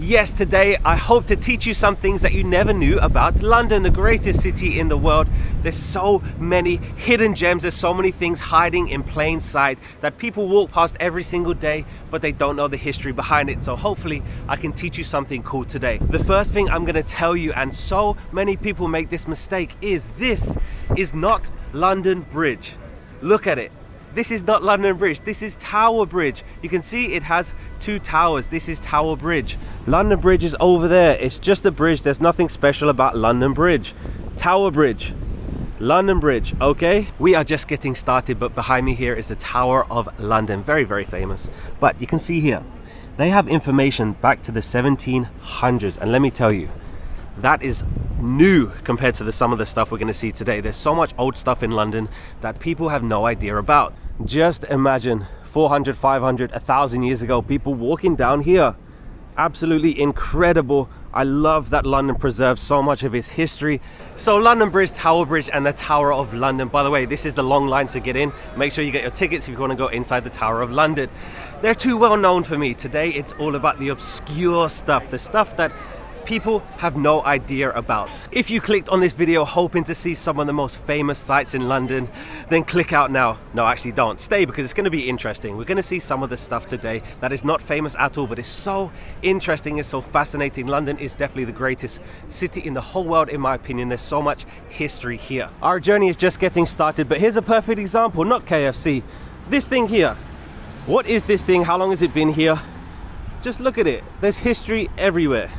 Yes, today I hope to teach you some things that you never knew about London, the greatest city in the world. There's so many hidden gems, there's so many things hiding in plain sight that people walk past every single day, but they don't know the history behind it. So hopefully I can teach you something cool today. The first thing I'm gonna tell you, and so many people make this mistake, is this is not London Bridge. Look at it. This is not London Bridge, this is Tower Bridge. You can see it has two towers. This is Tower Bridge. London Bridge is over there. It's just a bridge. There's nothing special about London Bridge. Tower Bridge, London Bridge, okay? We are just getting started, but behind me here is the Tower of London. Very, very famous. But you can see here, they have information back to the 1700s. And let me tell you, that is new compared to some of the stuff we're going to see today. There's so much old stuff in London that people have no idea about. Just imagine 400, 500, 1,000 years ago, people walking down here. Absolutely incredible. I love that London preserves so much of its history. So London Bridge, Tower Bridge, and the Tower of London. By the way, this is the long line to get in. Make sure you get your tickets if you want to go inside the Tower of London. They're too well known for me. Today it's all about the obscure stuff, the stuff that people have no idea about. If you clicked on this video hoping to see some of the most famous sites in London, then click out now. No, actually don't. Stay, because it's going to be interesting. We're going to see some of the stuff today that is not famous at all, but is so interesting, it's so fascinating. London is definitely the greatest city in the whole world, in my opinion. There's so much history here. Our journey is just getting started, but here's a perfect example, not KFC. This thing here. What is this thing? How long has it been here? Just look at it. There's history everywhere.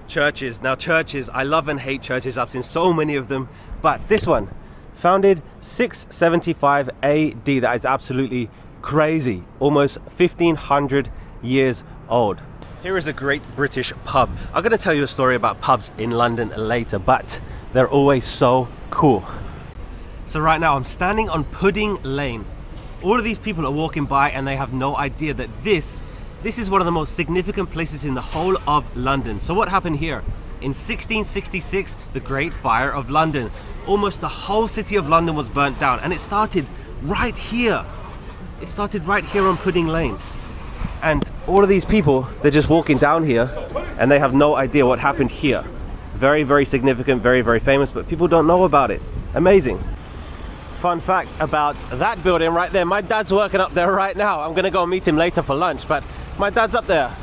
Churches. Now churches, I love and hate churches. I've seen so many of them, but this one, founded 675 AD. That is absolutely crazy. Almost 1,500 years old. Here is a great British pub. I'm going to tell you a story about pubs in London later, but they're always so cool. So right now I'm standing on Pudding Lane. All of these people are walking by and they have no idea that this is one of the most significant places in the whole of London. So what happened here? In 1666, the Great Fire of London. Almost the whole city of London was burnt down, and it started right here. It started right here on Pudding Lane. And all of these people, they're just walking down here and they have no idea what happened here. Very, very significant, very, very famous, but people don't know about it. Amazing. Fun fact about that building right there, my dad's working up there right now. I'm gonna go meet him later for lunch, but my dad's up there.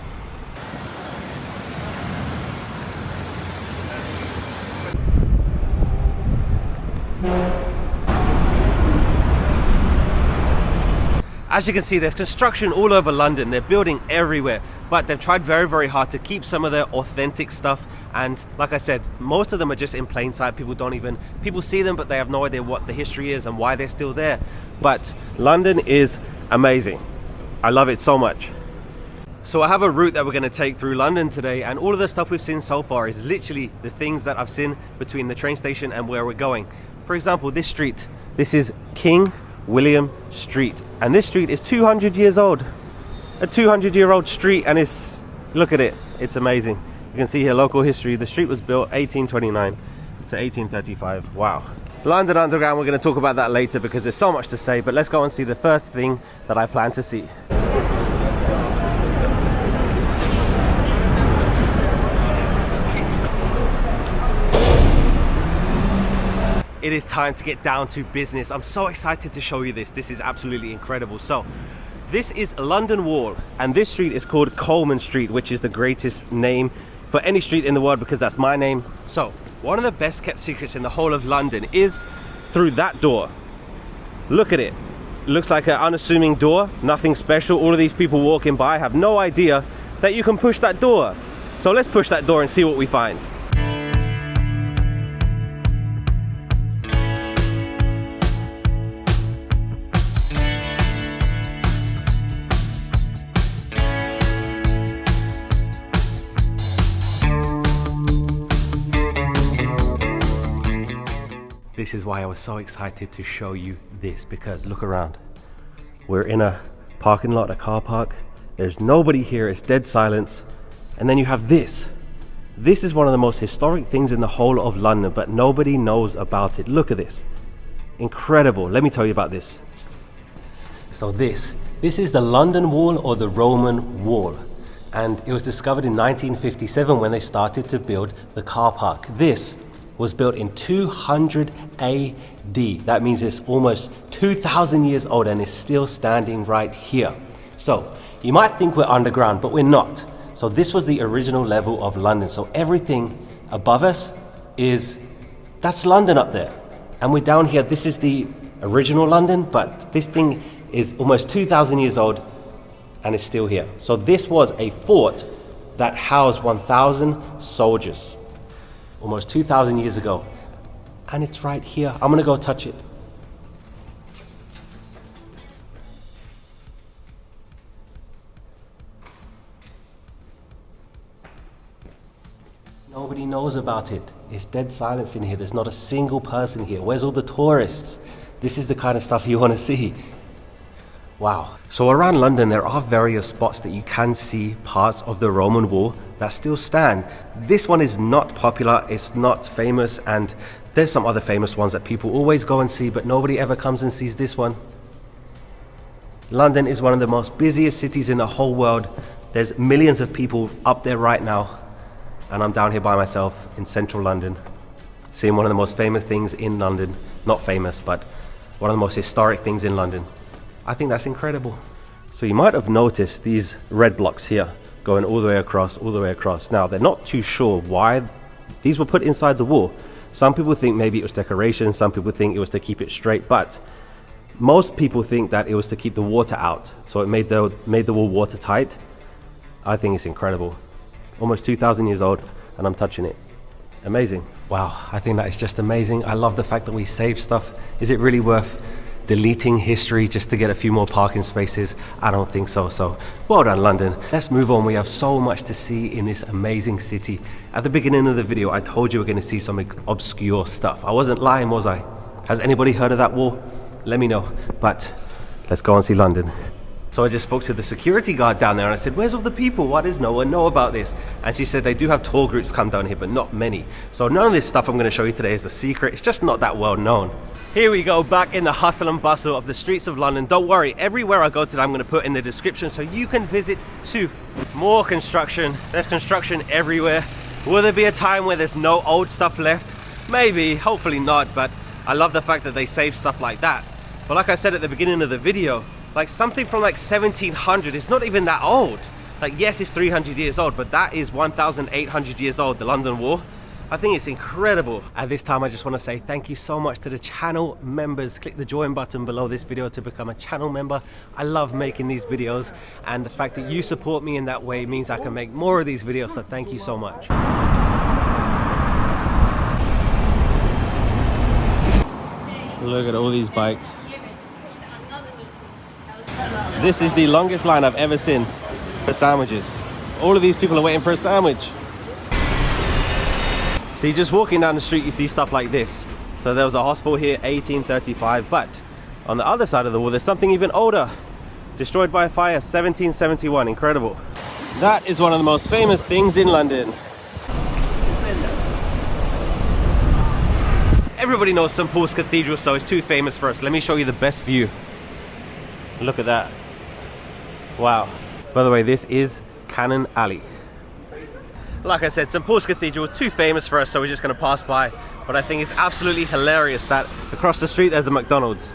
As you can see, there's construction all over London. They're building everywhere, but they've tried very, very hard to keep some of their authentic stuff. And like I said, most of them are just in plain sight. People see them, but they have no idea what the history is and why they're still there. But London is amazing. I love it so much. So I have a route that we're going to take through London today, and all of the stuff we've seen so far is literally the things that I've seen between the train station and where we're going. For example, this street, this is King William Street, and this street is 200 years old. A 200-year-old street, and look at it, it's amazing. You can see here local history. The street was built 1829 to 1835. Wow. London Underground, we're going to talk about that later because there's so much to say, but let's go and see the first thing that I plan to see. It is time to get down to business. I'm so excited to show you this. This is absolutely incredible. So this is London Wall, and this street is called Coleman Street, which is the greatest name for any street in the world because that's my name. So one of the best kept secrets in the whole of London is through that door. Look at it. It looks like an unassuming door, nothing special. All of these people walking by have no idea that you can push that door. So let's push that door and see what we find. This is why I was so excited to show you this, because look around. We're in a parking lot, a car park. There's nobody here, it's dead silence. And then you have this. This is one of the most historic things in the whole of London, but nobody knows about it. Look at this. Incredible. Let me tell you about this. So this is the London Wall or the Roman Wall. and it was discovered in 1957 when they started to build the car park. This was built in 200 AD. That means it's almost 2,000 years old and is still standing right here. So you might think we're underground, but we're not. So this was the original level of London. So everything above us that's London up there. And we're down here. This is the original London, but this thing is almost 2,000 years old and is still here. So this was a fort that housed 1,000 soldiers almost 2,000 years ago. And it's right here. I'm gonna go touch it. Nobody knows about it. It's dead silence in here. There's not a single person here. Where's all the tourists? This is the kind of stuff you want to see. Wow. So around London, there are various spots that you can see parts of the Roman wall that still stand. This one is not popular, it's not famous, and there's some other famous ones that people always go and see, but nobody ever comes and sees this one. London is one of the most busiest cities in the whole world. There's millions of people up there right now, and I'm down here by myself in central London, seeing one of the most famous things in London. Not famous, but one of the most historic things in London. I think that's incredible. So you might have noticed these red blocks here going all the way across, all the way across. Now, they're not too sure why these were put inside the wall. Some people think maybe it was decoration, some people think it was to keep it straight, but most people think that it was to keep the water out. So it made the wall watertight. I think it's incredible. Almost 2,000 years old, and I'm touching it. Amazing. Wow, I think that is just amazing. I love the fact that we save stuff. Is it really worth deleting history just to get a few more parking spaces? I don't think so. So well done, London. Let's move on. We have so much to see in this amazing city. At the beginning of the video, I told you we're going to see some obscure stuff. I wasn't lying, was I? Has anybody heard of that wall? Let me know. But let's go and see London. So I just spoke to the security guard down there and I said, where's all the people? Why does no one know about this? And she said they do have tour groups come down here, but not many. So none of this stuff I'm going to show you today is a secret. It's just not that well known. Here we go, back in the hustle and bustle of the streets of London. Don't worry, everywhere I go today I'm going to put in the description so you can visit too. More construction. There's construction everywhere. Will there be a time where there's no old stuff left? Maybe, hopefully not, but I love the fact that they save stuff like that. But like I said at the beginning of the video, like something from like 1700 is not even that old. Like yes, it's 300 years old, but that is 1,800 years old, the London Wall. I think it's incredible. At this time, I just want to say thank you so much to the channel members. Click the join button below this video to become a channel member. I love making these videos, and the fact that you support me in that way means I can make more of these videos, so thank you so much. Look at all these bikes. This is the longest line I've ever seen for sandwiches. All of these people are waiting for a sandwich. See, just walking down the street, you see stuff like this. So there was a hospital here, 1835, but on the other side of the wall, there's something even older. Destroyed by a fire, 1771, incredible. That is one of the most famous things in London. Everybody knows St. Paul's Cathedral, so it's too famous for us. Let me show you the best view. Look at that. Wow. By the way, this is Cannon Alley. Like I said, St. Paul's Cathedral, too famous for us, so we're just going to pass by. But I think it's absolutely hilarious that across the street there's a McDonald's.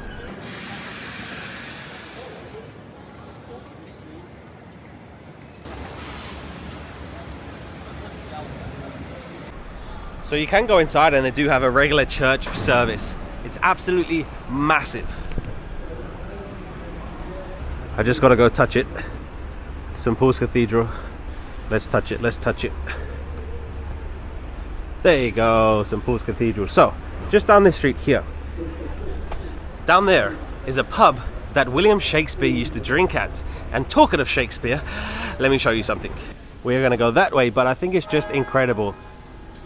So you can go inside and they do have a regular church service. It's absolutely massive. I just got to go touch it. St. Paul's Cathedral. Let's touch it, let's touch it. There you go, St. Paul's Cathedral. So, just down this street here, down there is a pub that William Shakespeare used to drink at. And talking of Shakespeare, let me show you something. We're gonna go that way, but I think it's just incredible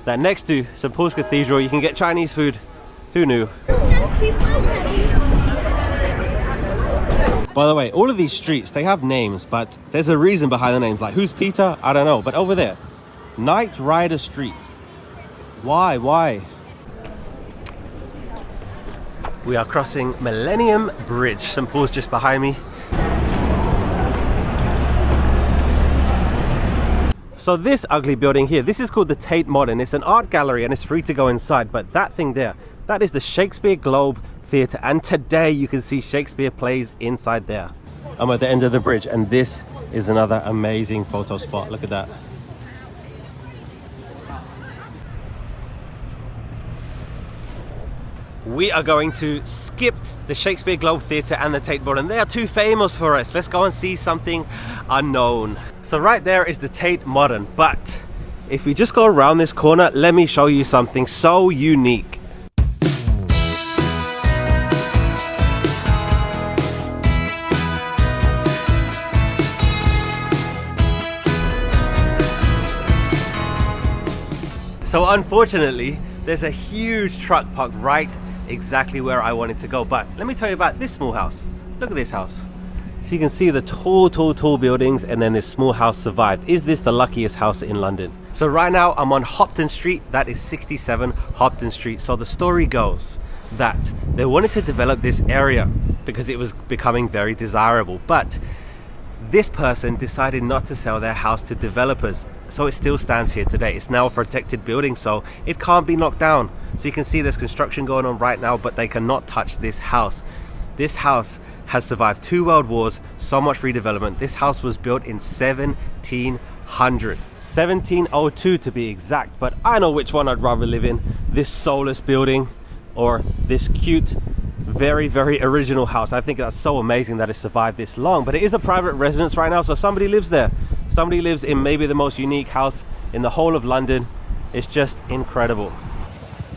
that next to St. Paul's Cathedral you can get Chinese food. Who knew? By the way, all of these streets, they have names, but there's a reason behind the names. Like, who's Peter? I don't know. But over there, Knight Rider Street. Why? We are crossing Millennium Bridge. St. Paul's just behind me. So this ugly building here, this is called the Tate Modern. It's an art gallery and it's free to go inside, but that thing there, that is the Shakespeare Globe Theatre, and today you can see Shakespeare plays inside there. I'm at the end of the bridge and this is another amazing photo spot. Look at that. We are going to skip the Shakespeare Globe Theatre and the Tate Modern. They are too famous for us. Let's go and see something unknown. So right there is the Tate Modern, but if we just go around this corner, let me show you something so unique. So unfortunately, there's a huge truck parked right exactly where I wanted to go. But let me tell you about this small house. Look at this house. So you can see the tall buildings, and then this small house survived. Is this the luckiest house in London? So right now I'm on Hopton Street. That is 67 Hopton Street. So the story goes that they wanted to develop this area because it was becoming very desirable. But this person decided not to sell their house to developers, so it still stands here today. It's now a protected building, so it can't be knocked down. So you can see there's construction going on right now, but they cannot touch this house. This house has survived 2 world wars, so much redevelopment. This house was built in 1700, 1702 to be exact, but I know which one I'd rather live in, this soulless building or this cute, very original house. I think that's so amazing that it survived this long. But it is a private residence right now, so somebody lives there. Somebody lives in maybe the most unique house in the whole of London. It's just incredible.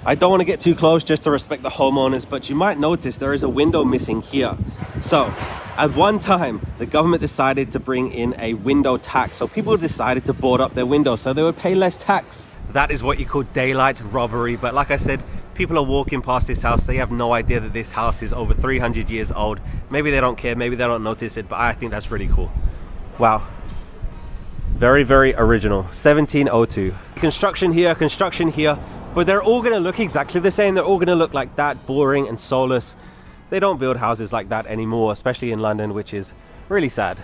I don't want to get too close just to respect the homeowners, but you might notice there is a window missing here. So at one time the government decided to bring in a window tax, so people decided to board up their windows so they would pay less tax. That is what you call daylight robbery. But like I said, people are walking past this house. They have no idea that this house is over 300 years old. Maybe they don't care, maybe they don't notice it, but I think that's really cool. Wow. Very original. 1702. Construction here, but they're all going to look exactly the same. They're all going to look like that, boring and soulless. They don't build houses like that anymore, especially in London, which is really sad.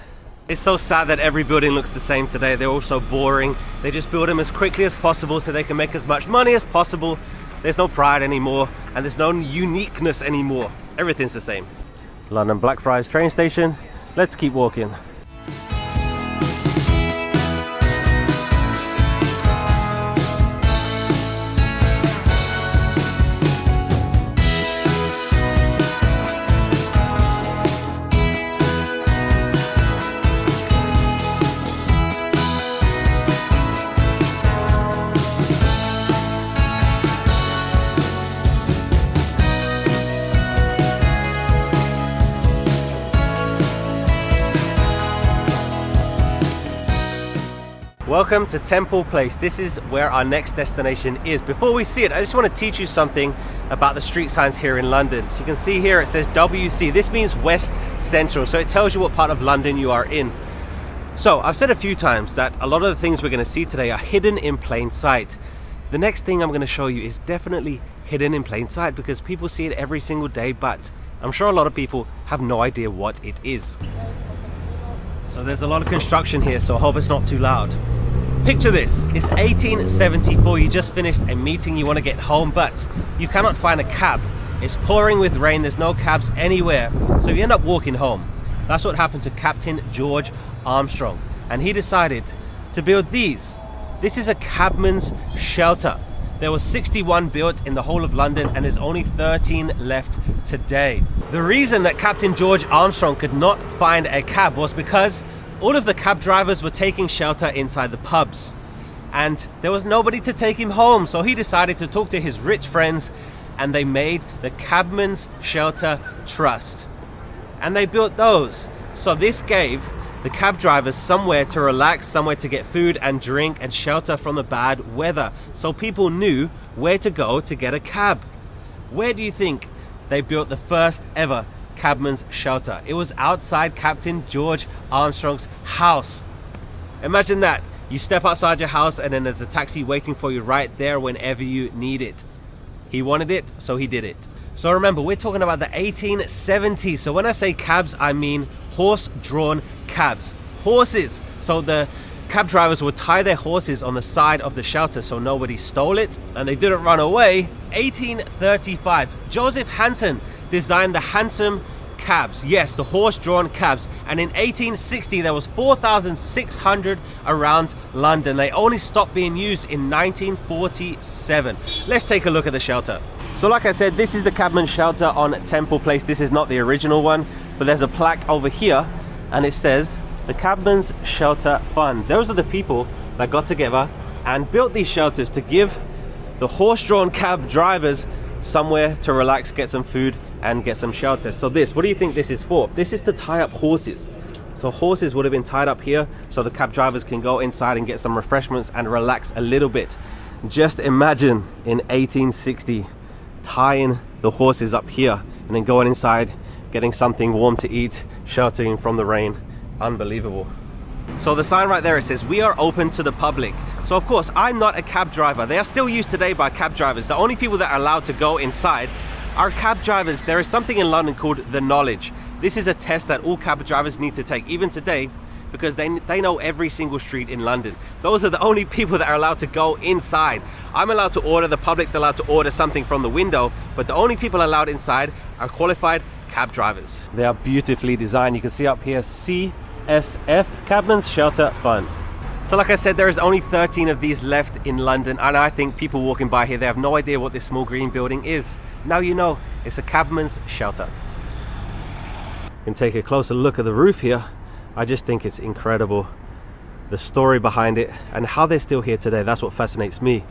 It's so sad that every building looks the same today. They're all so boring. They just build them as quickly as possible so they can make as much money as possible. There's no pride anymore, and there's no uniqueness anymore. Everything's the same. London Blackfriars train station. Let's keep walking. Welcome to Temple Place. This is where our next destination is. Before we see it, I just want to teach you something about the street signs here in London. So you can see here it says WC. This means West Central, so it tells you what part of London you are in. So I've said a few times that a lot of the things we're going to see today are hidden in plain sight. The next thing I'm going to show you is definitely hidden in plain sight because people see it every single day, but I'm sure a lot of people have no idea what it is. So there's a lot of construction here, so I hope it's not too loud. Picture this, it's 1874, you just finished a meeting, you want to get home, but you cannot find a cab. It's pouring with rain, there's no cabs anywhere, so you end up walking home. That's what happened to Captain George Armstrong, and he decided to build these. This is a Cabmans Shelter. There was 61 built in the whole of London, and there's only 13 left today. The reason that Captain George Armstrong could not find a cab was because all of the cab drivers were taking shelter inside the pubs, and there was nobody to take him home, so he decided to talk to his rich friends, and they made the Cabmans Shelter Trust, and they built those. So this gave the cab drivers somewhere to relax, somewhere to get food and drink and shelter from the bad weather, so people knew where to go to get a cab. Where do you think they built the first ever Cabman's Shelter? It was outside Captain George Armstrong's house. Imagine that. You step outside your house and then there's a taxi waiting for you right there whenever you need it. He wanted it, so he did it. So remember, we're talking about the 1870s. So when I say cabs, I mean horse-drawn cabs. Horses. So the cab drivers would tie their horses on the side of the shelter so nobody stole it and they didn't run away. 1835, Joseph Hansen designed the hansom cabs. Yes, the horse-drawn cabs. And in 1860, there was 4,600 around London. They only stopped being used in 1947. Let's take a look at the shelter. So like I said, this is the Cabmans Shelter on Temple Place. This is not the original one, but there's a plaque over here and it says the Cabmans Shelter Fund. Those are the people that got together and built these shelters to give the horse-drawn cab drivers somewhere to relax, get some food and get some shelter. So what do you think this is for? This is to tie up horses. So horses would have been tied up here so the cab drivers can go inside and get some refreshments and relax a little bit. Just imagine in 1860 tying the horses up here and then going inside, getting something warm to eat, sheltering from the rain. Unbelievable. So the sign right there, it says we are open to the public. So of course I'm not a cab driver. They are still used today by cab drivers. The only people that are allowed to go inside are cab drivers. There is something in London called the knowledge. This is a test that all cab drivers need to take even today because they know every single street in London. Those are the only people that are allowed to go inside. I'm allowed to order, the public's allowed to order something from the window, but the only people allowed inside are qualified cab drivers. They are beautifully designed. You can see up here CSF, Cabmans Shelter Fund. So like I said, there is only 13 of these left in London, and I think people walking by here, they have no idea what this small green building is. Now you know, it's a Cabman's Shelter. You can take a closer look at the roof here. I just think it's incredible. The story behind it and how they're still here today, that's what fascinates me.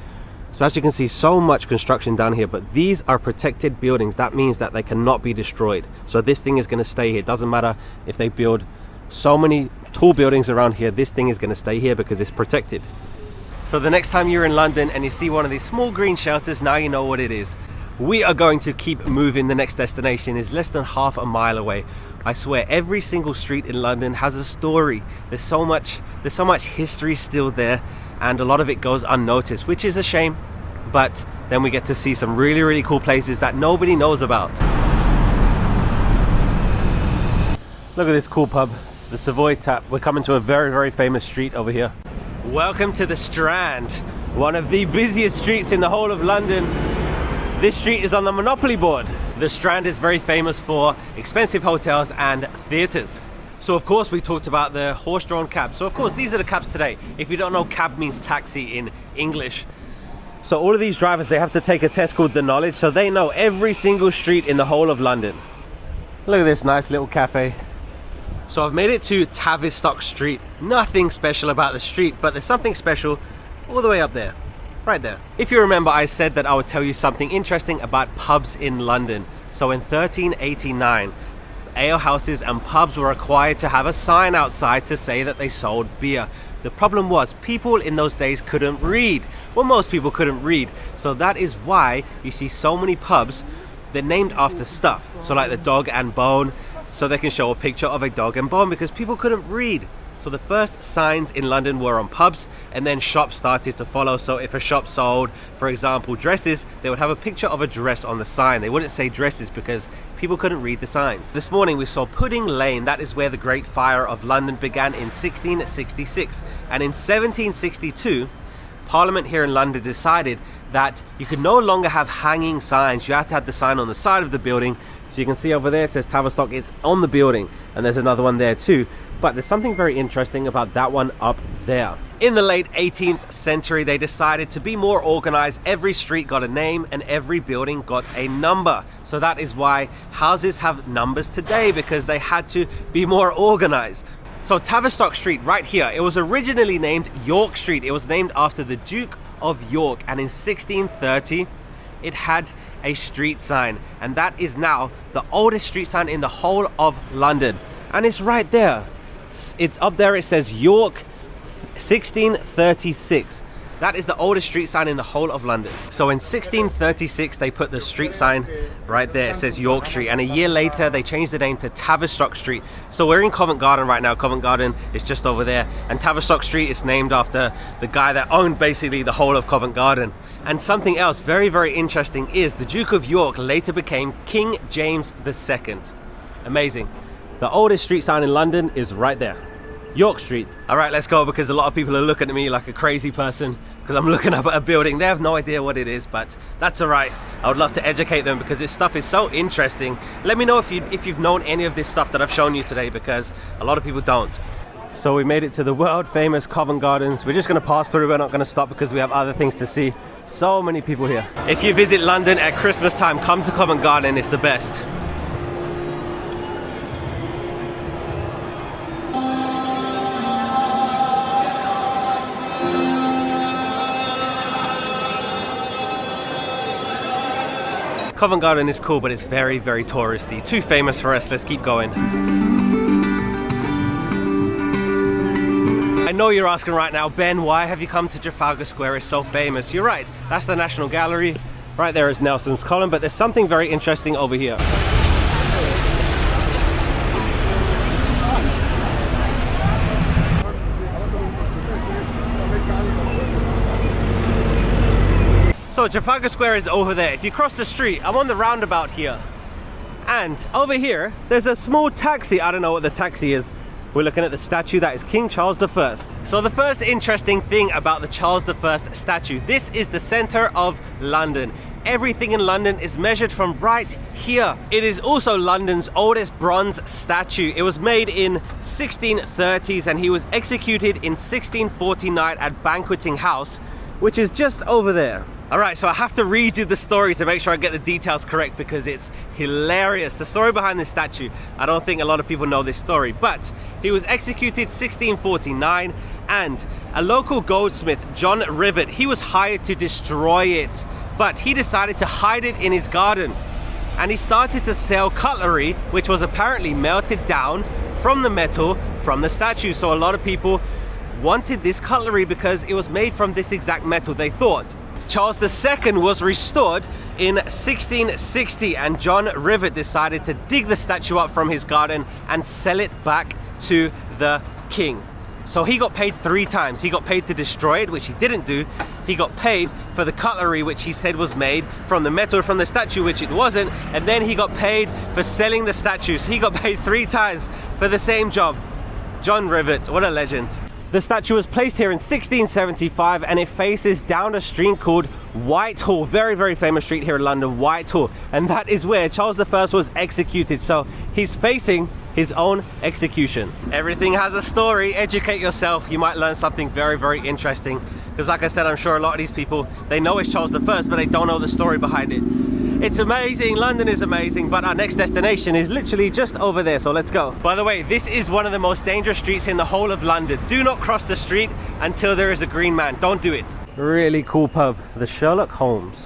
So as you can see, so much construction down here, but these are protected buildings. That means that they cannot be destroyed. So this thing is going to stay here. Doesn't matter if they build so many tall buildings around here, this thing is going to stay here because it's protected. So the next time you're in London and you see one of these small green shelters, now you know what it is. We are going to keep moving. The next destination is less than half a mile away. I swear every single street in London has a story. There's so much history still there, and a lot of it goes unnoticed, which is a shame, but then we get to see some really cool places that nobody knows about. Look at this cool pub, the Savoy Tap. We're coming to a very famous street over here. Welcome to the Strand, one of the busiest streets in the whole of London. This street is on the Monopoly board. The Strand is very famous for expensive hotels and theatres. So of course we talked about the horse-drawn cabs. So of course these are the cabs today. If you don't know, cab means taxi in English. So all of these drivers, they have to take a test called the knowledge, so they know every single street in the whole of London. Look at this nice little cafe. So I've made it to Tavistock Street. Nothing special about the street, but there's something special all the way up there. Right there. If you remember, I said that I would tell you something interesting about pubs in London. So in 1389, alehouses and pubs were required to have a sign outside to say that they sold beer. The problem was people in those days couldn't read. Well, most people couldn't read. So that is why you see so many pubs, they're named after stuff. So like the Dog and Bone, so they can show a picture of a dog and bone because people couldn't read. So the first signs in London were on pubs, and then shops started to follow. So if a shop sold, for example, dresses, they would have a picture of a dress on the sign. They wouldn't say dresses because people couldn't read the signs. This morning we saw Pudding Lane. That is where the Great Fire of London began in 1666. And in 1762, Parliament here in London decided that you could no longer have hanging signs. You had to have the sign on the side of the building. So you can see over there it says Tavistock, it's on the building, and there's another one there too. But there's something very interesting about that one up there. In the late 18th century, they decided to be more organized. Every street got a name and every building got a number. So that is why houses have numbers today, because they had to be more organized. So Tavistock Street right here, it was originally named York Street. It was named after the Duke of York, and in 1630 it had a street sign, and that is now the oldest street sign in the whole of London. And it's right there. It's up there, it says York 1636. That is the oldest street sign in the whole of London. So in 1636 they put the street sign right there, it says York Street, and a year later they changed the name to Tavistock Street. So we're in Covent Garden right now. Covent Garden is just over there, and Tavistock Street is named after the guy that owned basically the whole of Covent Garden. And something else very interesting is the Duke of York later became King James II. Amazing. The oldest street sign in London is right there. York Street. All right, let's go, because a lot of people are looking at me like a crazy person because I'm looking up at a building. They have no idea what it is, but that's all right. I would love to educate them because this stuff is so interesting. Let me know if you've known any of this stuff that I've shown you today, because a lot of people don't. So we made it to the world famous Covent Gardens. We're just going to pass through. We're not going to stop because we have other things to see. So many people here. If you visit London at Christmas time, come to Covent Garden. It's the best. Covent Garden is cool, but it's very, very touristy. Too famous for us. Let's keep going. I know you're asking right now, Ben, why have you come to Trafalgar Square? It's so famous. You're right. That's the National Gallery. Right there is Nelson's Column, but there's something very interesting over here. So Trafalgar Square is over there. If you cross the street, I'm on the roundabout here. And over here, there's a small taxi. I don't know what the taxi is. We're looking at the statue that is King Charles I. So the first interesting thing about the Charles I statue, this is the center of London. Everything in London is measured from right here. It is also London's oldest bronze statue. It was made in 1630s and he was executed in 1649 at Banqueting House, which is just over there. All right, so I have to read you the story to make sure I get the details correct because it's hilarious. The story behind this statue, I don't think a lot of people know this story, but he was executed 1649 and a local goldsmith, John Rivet, he was hired to destroy it, but he decided to hide it in his garden. And he started to sell cutlery, which was apparently melted down from the metal from the statue. So a lot of people wanted this cutlery because it was made from this exact metal, they thought. Charles II was restored in 1660 and John Rivet decided to dig the statue up from his garden and sell it back to the king. So he got paid 3 times. He got paid to destroy it, which he didn't do. He got paid for the cutlery, which he said was made from the metal from the statue, which it wasn't. And then he got paid for selling the statues. He got paid 3 times for the same job. John Rivet, what a legend. The statue was placed here in 1675 and it faces down a street called Whitehall. Very, very famous street here in London, Whitehall. And that is where Charles I was executed. So he's facing his own execution. Everything has a story. Educate yourself. You might learn something very, very interesting. Because like I said, I'm sure a lot of these people, they know it's Charles I, but they don't know the story behind it. It's amazing. London is amazing, but our next destination is literally just over there, so let's go. By the way, this is one of the most dangerous streets in the whole of London. Do not cross the street until there is a green man. Don't do it. Really cool pub, the Sherlock Holmes.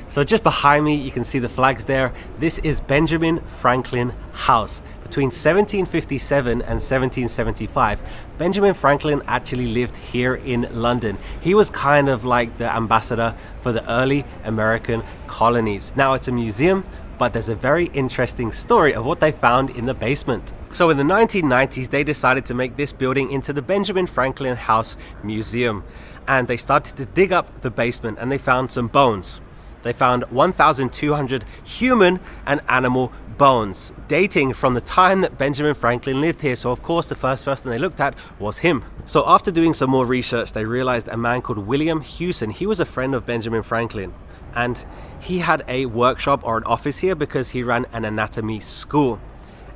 So just behind me, you can see the flags there. This is Benjamin Franklin House. Between 1757 and 1775, Benjamin Franklin actually lived here in London. He was kind of like the ambassador for the early American colonies. Now it's a museum, but there's a very interesting story of what they found in the basement. So in the 1990s, they decided to make this building into the Benjamin Franklin House Museum. And they started to dig up the basement and they found some bones. They found 1,200 human and animal bones dating from the time that Benjamin Franklin lived here. So of course the first person they looked at was him. So after doing some more research, they realized a man called William Hewson. He was a friend of Benjamin Franklin and he had a workshop or an office here because he ran an anatomy school.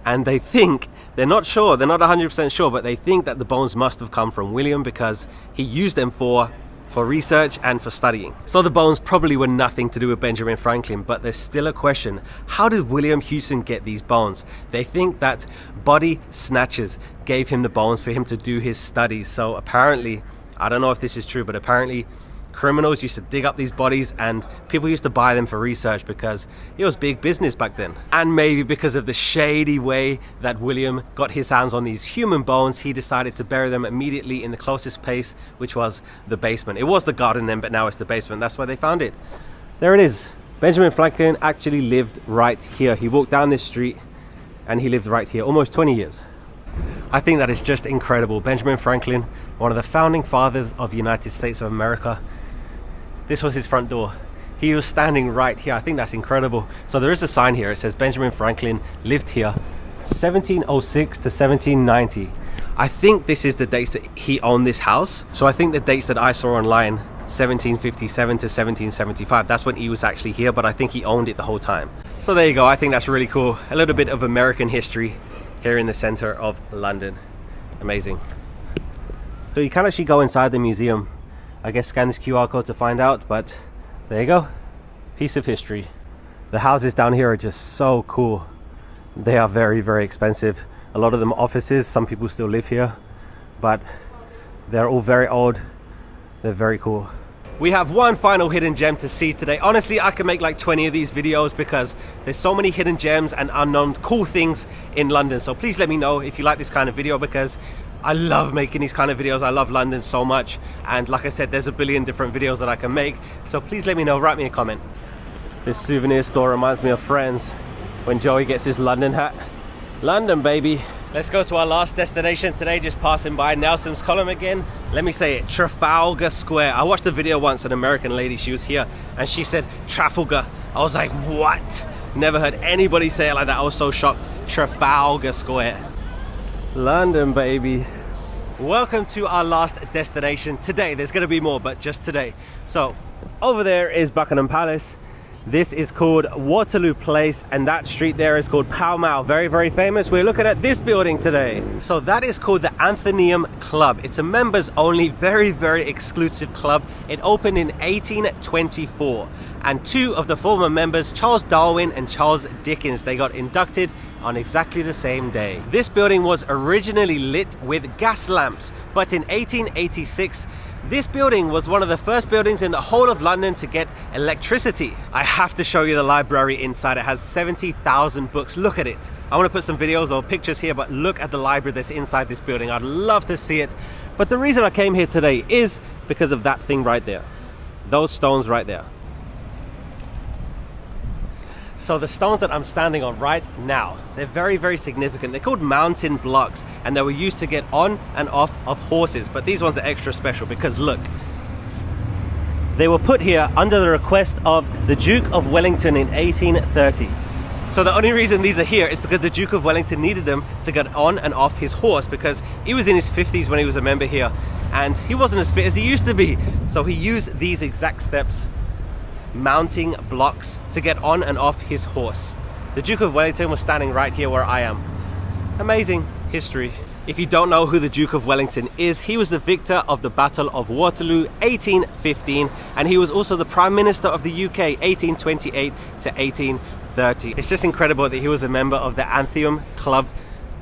And they think, they're not sure, they're not 100% sure, but they think that the bones must have come from William because he used them for research and for studying. So the bones probably were nothing to do with Benjamin Franklin, but there's still a question. How did William Hewson get these bones? They think that body snatchers gave him the bones for him to do his studies. So apparently, I don't know if this is true, but apparently criminals used to dig up these bodies and people used to buy them for research because it was big business back then. And maybe because of the shady way that William got his hands on these human bones, he decided to bury them immediately in the closest place, which was the basement. It was the garden then, but now it's the basement. That's where they found it. There it is. Benjamin Franklin actually lived right here. He walked down this street and he lived right here, almost 20 years. I think that is just incredible. Benjamin Franklin, one of the founding fathers of the United States of America. This was his front door. He was standing right here. I think that's incredible. So there is a sign here. It says Benjamin Franklin lived here 1706 to 1790. I think this is the dates that he owned this house. So I think the dates that I saw online, 1757 to 1775, that's when he was actually here, but I think he owned it the whole time. So there you go. I think that's really cool. A little bit of American history here in the center of London. Amazing. So you can actually go inside the museum. I guess scan this QR code to find out, but there you go. Piece of history. The houses down here are just so cool. They are very, very expensive. A lot of them offices. Some people still live here, but they're all very old. They're very cool. We have one final hidden gem to see today. Honestly, I could make like 20 of these videos because there's so many hidden gems and unknown cool things in London. So please let me know if you like this kind of video, because I love making these kind of videos. I love London so much. And like I said, there's a billion different videos that I can make. So please let me know, write me a comment. This souvenir store reminds me of Friends when Joey gets his London hat. London, baby. Let's go to our last destination today, just passing by Nelson's Column again. Let me say it, Trafalgar Square. I watched a video once, an American lady, she was here, and she said Trafalgar. I was like, what? Never heard anybody say it like that. I was so shocked. Trafalgar Square. London, baby. Welcome to our last destination today. There's gonna be more, but just today. So, over there is Buckingham Palace. This is called Waterloo Place, and that street there is called Pall Mall. Very, very famous. We're looking at this building today. So that is called the Anthenaeum Club. It's a members only, very, very exclusive club. It opened in 1824, and two of the former members, Charles Darwin and Charles Dickens, they got inducted on exactly the same day. This building was originally lit with gas lamps, but in 1886, this building was one of the first buildings in the whole of London to get electricity. I have to show you the library inside. It has 70,000 books. Look at it. I want to put some videos or pictures here, but look at the library that's inside this building. I'd love to see it. But the reason I came here today is because of that thing right there. Those stones right there. So the stones that I'm standing on right now, they're very, very significant. They're called mountain blocks, and they were used to get on and off of horses. But these ones are extra special because look, they were put here under the request of the Duke of Wellington in 1830. So the only reason these are here is because the Duke of Wellington needed them to get on and off his horse, because he was in his 50s when he was a member here and he wasn't as fit as he used to be. So he used these exact steps, mounting blocks, to get on and off his horse. The Duke of Wellington was standing right here where I am. Amazing history. If you don't know who the Duke of Wellington is, he was the victor of the Battle of Waterloo 1815, and he was also the Prime Minister of the UK 1828 to 1830. It's just incredible that he was a member of the Anthenaeum Club,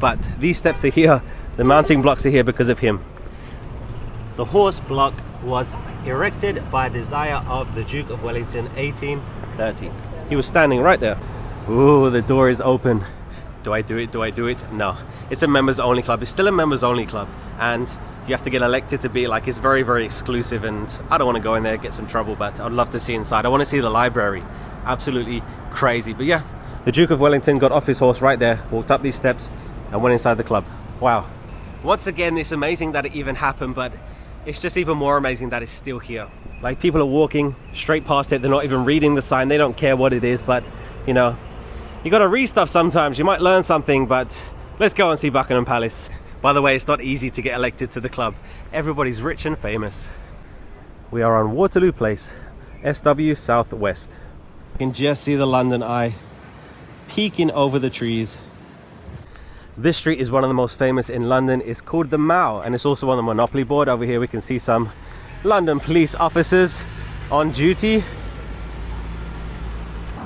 but these steps are here, the mounting blocks are here because of him. The horse block was erected by desire of the Duke of Wellington 1830. He was standing right there. Ooh, the door is open. Do I do it? Do I do it? No. It's a members only club. It's still a members only club, and you have to get elected to be, like, it's very, very exclusive, and I don't want to go in there, get some trouble, but I'd love to see inside. I want to see the library. Absolutely crazy. But yeah, the Duke of Wellington got off his horse right there, walked up these steps and went inside the club. Wow. Once again, it's amazing that it even happened, but it's just even more amazing that it's still here. Like, people are walking straight past it. They're not even reading the sign. They don't care what it is, but you know, you got to read stuff sometimes. You might learn something, but let's go and see Buckingham Palace. By the way, it's not easy to get elected to the club. Everybody's rich and famous. We are on Waterloo Place, SW Southwest. You can just see the London Eye peeking over the trees. This street is one of the most famous in London. It's called the Mall, and it's also on the Monopoly board. Over here we can see some London police officers on duty.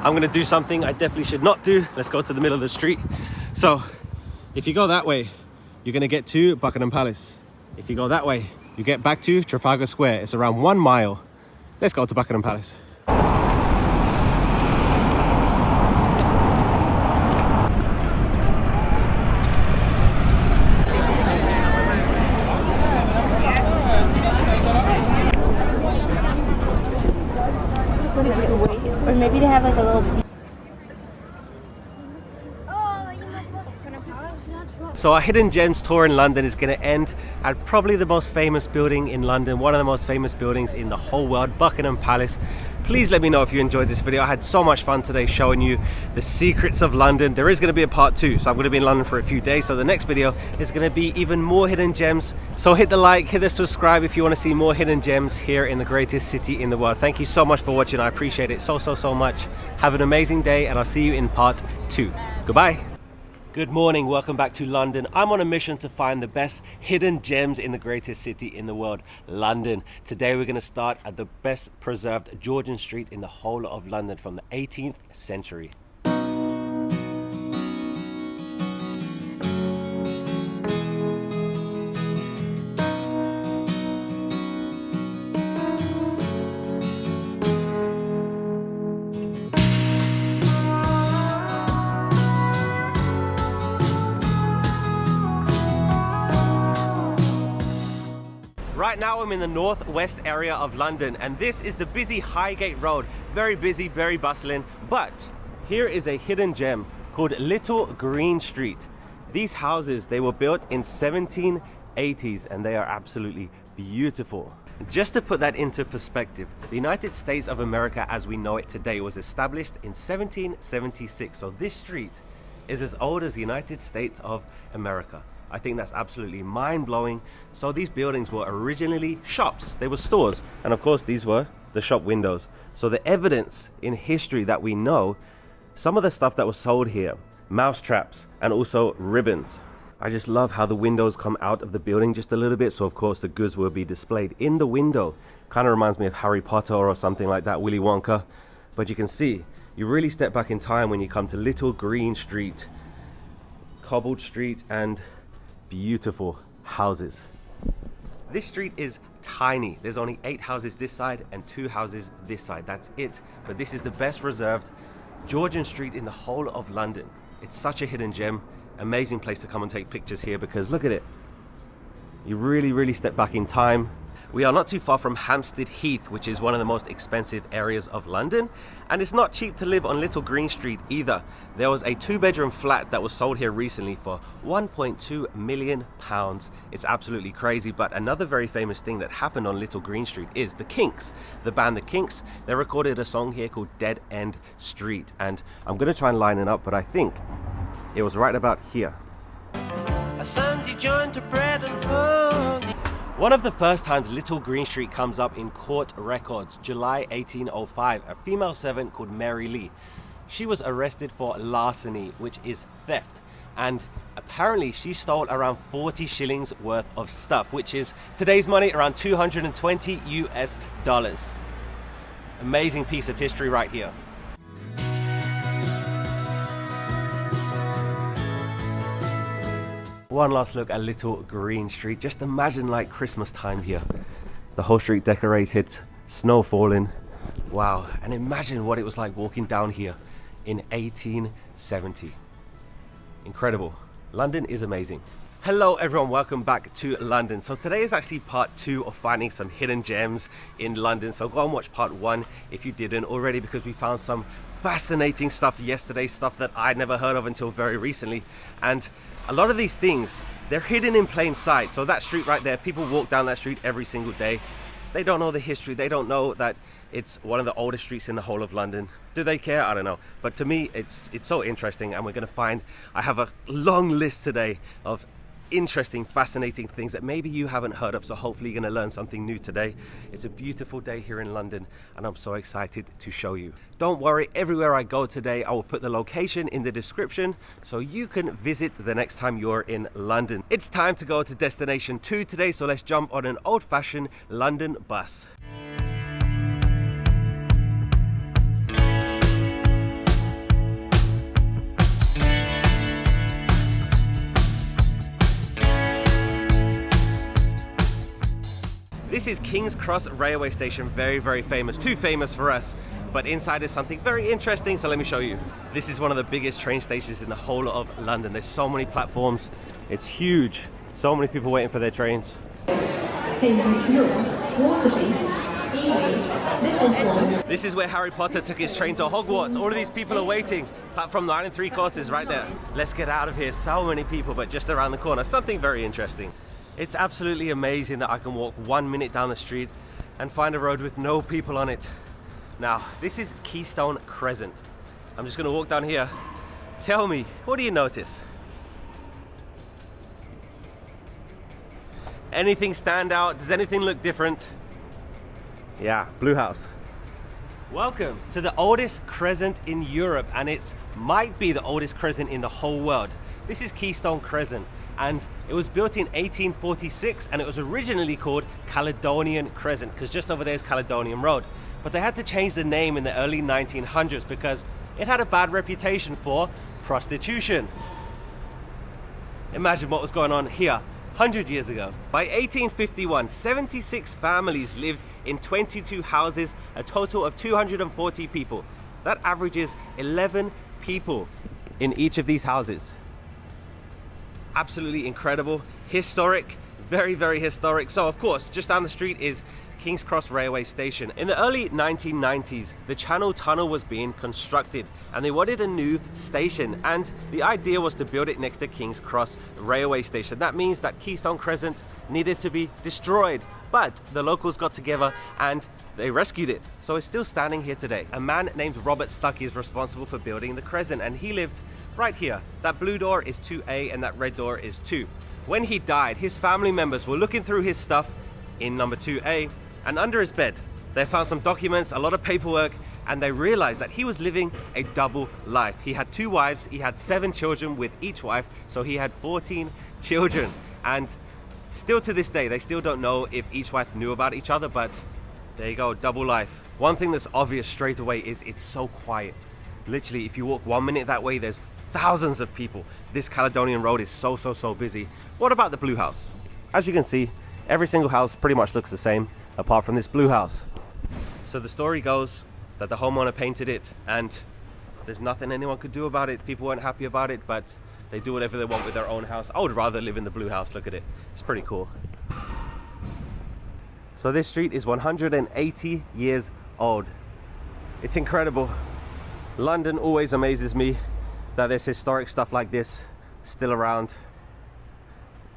I'm gonna do something I definitely should not do. Let's go to the middle of the street. So if you go that way, you're gonna get to Buckingham Palace. If you go that way, you get back to Trafalgar Square. It's around 1 mile. Let's go to Buckingham Palace. Or maybe they have like a little... So our Hidden Gems tour in London is going to end at probably the most famous building in London, one of the most famous buildings in the whole world, Buckingham Palace. Please let me know if you enjoyed this video. I had so much fun today showing you the secrets of London. There is going to be a part 2, so I'm going to be in London for a few days. So the next video is going to be even more hidden gems. So hit the like, hit the subscribe if you want to see more hidden gems here in the greatest city in the world. Thank you so much for watching. I appreciate it so much. Have an amazing day, and I'll see you in part 2. Goodbye. Good morning, welcome back to London. I'm on a mission to find the best hidden gems in the greatest city in the world, London. Today we're going to start at the best preserved Georgian street in the whole of London from the 18th century. Right now I'm in the northwest area of London, and this is the busy Highgate Road. Very busy, very bustling, but here is a hidden gem called Little Green Street. These houses, they were built in 1780s and they are absolutely beautiful. Just to put that into perspective, the United States of America as we know it today was established in 1776. So this street is as old as the United States of America. I think that's absolutely mind-blowing. So these buildings were originally shops, they were stores, and of course these were the shop windows. So the evidence in history that we know, some of the stuff that was sold here, mouse traps and also ribbons. I just love how the windows come out of the building just a little bit, so of course the goods will be displayed in the window. Kind of reminds me of Harry Potter or something like that, Willy Wonka. But you can see, you really step back in time when you come to Little Green Street, cobbled street and beautiful houses. This street is tiny. There's only 8 houses this side and 2 houses this side. That's it. But this is the best preserved Georgian street in the whole of London. It's such a hidden gem. Amazing place to come and take pictures here because look at it. You really step back in time. We are not too far from Hampstead Heath, which is one of the most expensive areas of London, and it's not cheap to live on Little Green Street either. There was a 2-bedroom flat that was sold here recently for £1.2 million. It's absolutely crazy. But another very famous thing that happened on Little Green Street is the Kinks. The band The Kinks, they recorded a song here called Dead End Street, and I'm going to try and line it up, but I think it was right about here. A Sunday joint to bread and honey. One of the first times Little Green Street comes up in court records, July 1805, a female servant called Mary Lee. She was arrested for larceny, which is theft, and apparently she stole around 40 shillings worth of stuff, which is today's money around 220 US dollars. Amazing piece of history right here. One last look at Little Green Street. Just imagine like Christmas time here. The whole street decorated, snow falling. Wow, and imagine what it was like walking down here in 1870. Incredible. London is amazing. Hello everyone, welcome back to London. So today is actually part 2 of finding some hidden gems in London. So go and watch part 1 if you didn't already, because we found some fascinating stuff yesterday, stuff that I'd never heard of until very recently. And a lot of these things, they're hidden in plain sight. So that street right there, people walk down that street every single day. They don't know the history. They don't know that it's one of the oldest streets in the whole of London. Do they care? I don't know. But to me, it's so interesting. And we're going to find, I have a long list today of interesting, fascinating things that maybe you haven't heard of. So hopefully you're going to learn something new today. It's a beautiful day here in London and I'm so excited to show you. Don't worry, everywhere I go today I will put the location in the description so you can visit the next time you're in London. It's time to go to destination 2 today, so let's jump on an old-fashioned London bus. This is King's Cross railway station, very famous, too famous for us, but inside is something very interesting, so let me show you. This is one of the biggest train stations in the whole of London. There's so many platforms, it's huge, so many people waiting for their trains. This is where Harry Potter took his train to Hogwarts. All of these people are waiting. Platform 9 3/4 right there. Let's get out of here. So many people, but just around the corner. Something very interesting. It's absolutely amazing that I can walk 1 minute down the street and find a road with no people on it. Now, this is Keystone Cresent. I'm just gonna walk down here. Tell me, what do you notice? Anything stand out? Does anything look different? Yeah, blue house. Welcome to the oldest crescent in Europe, and it might be the oldest crescent in the whole world. This is Keystone Crescent, and it was built in 1846, and it was originally called Caledonian Crescent, because just over there is Caledonian Road. But they had to change the name in the early 1900s because it had a bad reputation for prostitution. Imagine what was going on here 100 years ago. By 1851, 76 families lived in 22 houses, a total of 240 people. That averages 11 people in each of these houses. Absolutely incredible, historic, very, very historic. So of course, just down the street is King's Cross Railway Station. In the early 1990s, the Channel Tunnel was being constructed and they wanted a new station, and the idea was to build it next to King's Cross Railway Station. That means that Keystone Crescent needed to be destroyed, but the locals got together and they rescued it. So it's still standing here today. A man named Robert Stuckey is responsible for building the Crescent, and he lived right here. That blue door is 2A and that red door is 2. When he died, his family members were looking through his stuff in number 2A, and under his bed they found some documents, a lot of paperwork, and they realized that he was living a double life. He had 2 wives, he had 7 children with each wife, so he had 14 children. And still to this day, they still don't know if each wife knew about each other, but there you go, double life. One thing that's obvious straight away is it's so quiet. Literally, if you walk 1 minute that way, there's thousands of people. This Caledonian Road is so busy. What about the blue house? As you can see, every single house pretty much looks the same, apart from this blue house. So the story goes that the homeowner painted it, and there's nothing anyone could do about it. People weren't happy about it, but they do whatever they want with their own house. I would rather live in the blue house. Look at it. It's pretty cool. So this street is 180 years old. It's incredible. London always amazes me that there's historic stuff like this still around.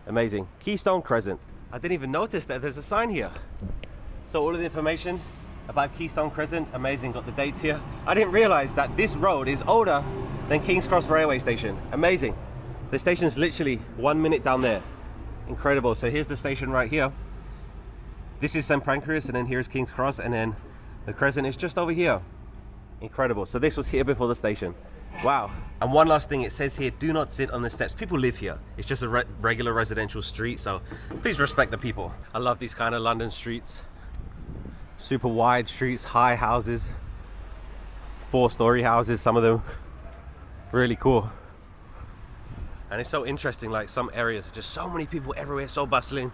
Amazing. Keystone Crescent. I didn't even notice that there's a sign here. So all of the information about Keystone Crescent, amazing, got the dates here. I didn't realize that this road is older than King's Cross Railway Station. Amazing. The station's literally 1 minute down there. Incredible. So here's the station right here. This is St Pancras, and then here's King's Cross, and then the Crescent is just over here. Incredible. So this was here before the station. Wow. And one last thing, it says here, do not sit on the steps. People live here. It's just a regular residential street, so please respect the people. I love these kind of London streets. Super wide streets, high houses, 4-story houses, some of them. Really cool. And it's so interesting, like some areas, just so many people everywhere, so bustling,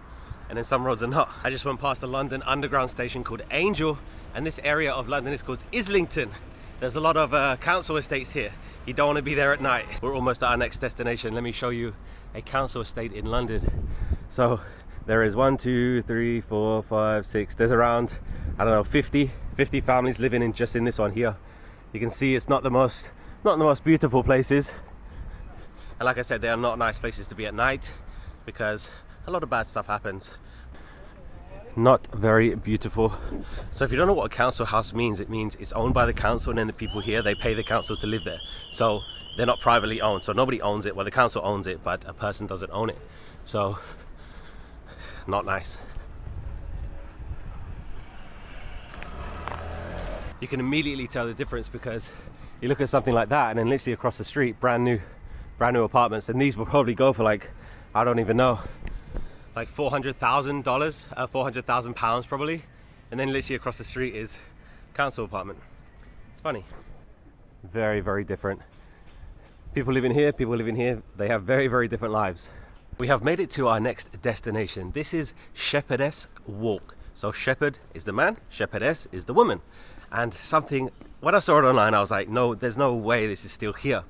and then some roads are not. I just went past a London underground station called Angel, and this area of London is called Islington. There's a lot of council estates here. You don't want to be there at night. We're almost at our next destination. Let me show you a council estate in London. So there is 1, 2, 3, 4, 5, 6. There's around, I don't know, 50 families living in just in this one here. You can see it's not the most beautiful places. And like I said, they are not nice places to be at night because a lot of bad stuff happens. Not very beautiful. So if you don't know what a council house means, it means it's owned by the council, and then the people here, they pay the council to live there. So they're not privately owned, so nobody owns it. Well, the council owns it, but a person doesn't own it. So not nice. You can immediately tell the difference because you look at something like that, and then literally across the street, brand new apartments, and these will probably go for like, I don't even know, like $400,000, £400,000 probably, and then literally across the street is council apartment. It's funny. Very, very different. People living here, they have very, very different lives. We have made it to our next destination. This is Shepherdess Walk. So shepherd is the man, shepherdess is the woman. And something, when I saw it online, I was like, no, there's no way this is still here.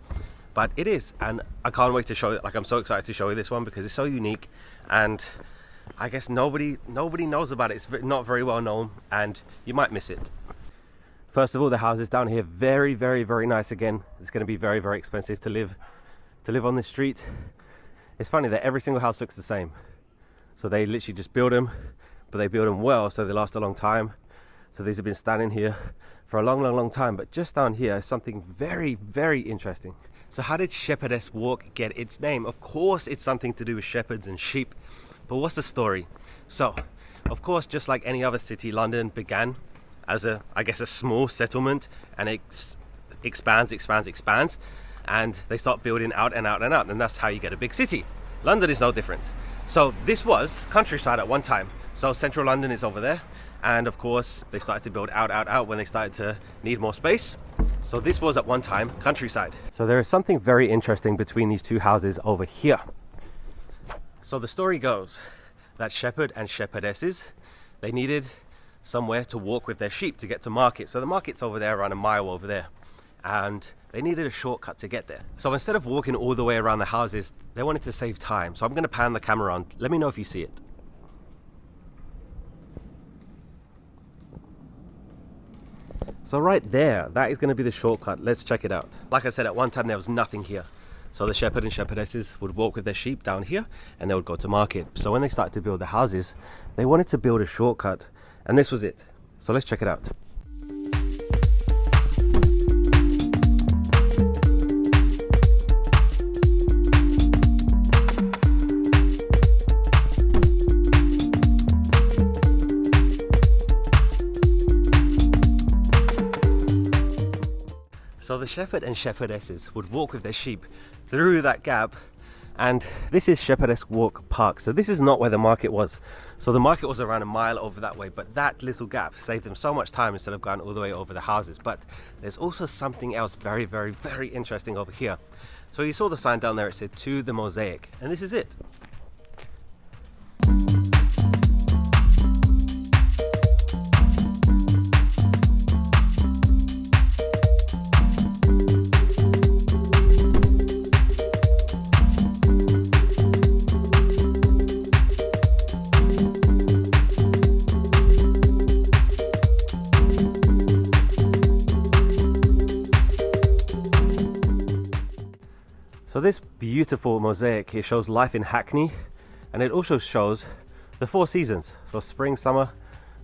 But it is, and I can't wait to show it. Like, I'm so excited to show you this one because it's so unique, and I guess nobody knows about it. It's not very well known, and you might miss it. First of all, the houses down here, very, very, very nice. Again, it's going to be very, very expensive to live on this street. It's funny that every single house looks the same. So they literally just build them, but they build them well, so they last a long time. So these have been standing here for a long, long, long time. But just down here is something very, very interesting. So how did Shepherdess Walk get its name? Of course, it's something to do with shepherds and sheep. But what's the story? So, of course, just like any other city, London began as a small settlement, and it expands, and they start building out and out and out, and that's how you get a big city. London is no different. So this was countryside at one time. So central London is over there, and of course they started to build out when they started to need more space. So this was at one time countryside. So there is something very interesting between these two houses over here. So the story goes that shepherd and shepherdesses, they needed somewhere to walk with their sheep to get to market. So the market's over there, around a mile over there, and they needed a shortcut to get there. So instead of walking all the way around the houses, they wanted to save time. So I'm going to pan the camera on. Let me know if you see it. So right there, that is going to be the shortcut. Let's check it out. Like I said, at one time there was nothing here. So the shepherd and shepherdesses would walk with their sheep down here, and they would go to market. So when they started to build the houses, they wanted to build a shortcut, and this was it. So let's check it out. So the shepherd and shepherdesses would walk with their sheep through that gap, and this is Shepherdess Walk Park. So this is not where the market was. So the market was around a mile over that way, but that little gap saved them so much time instead of going all the way over the houses. But there's also something else very, very, very interesting over here. So you saw the sign down there, it said "To the Mosaic," and this is it. So this beautiful mosaic, it shows life in Hackney, and it also shows the 4 seasons. So spring, summer,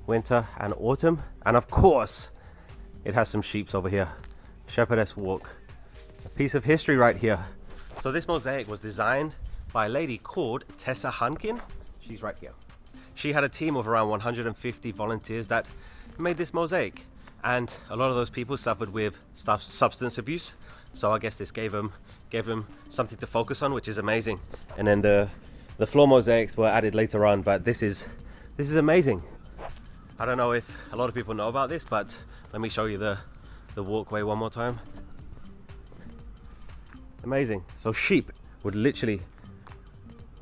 winter and autumn. And of course, it has some sheeps over here. Shepherdess Walk. A piece of history right here. So this mosaic was designed by a lady called Tessa Hunkin. She's right here. She had a team of around 150 volunteers that made this mosaic. And a lot of those people suffered with substance abuse. So I guess this gave them something to focus on, which is amazing. And then the floor mosaics were added later on, but this is amazing. I don't know if a lot of people know about this, but let me show you the walkway one more time. Amazing. So sheep would literally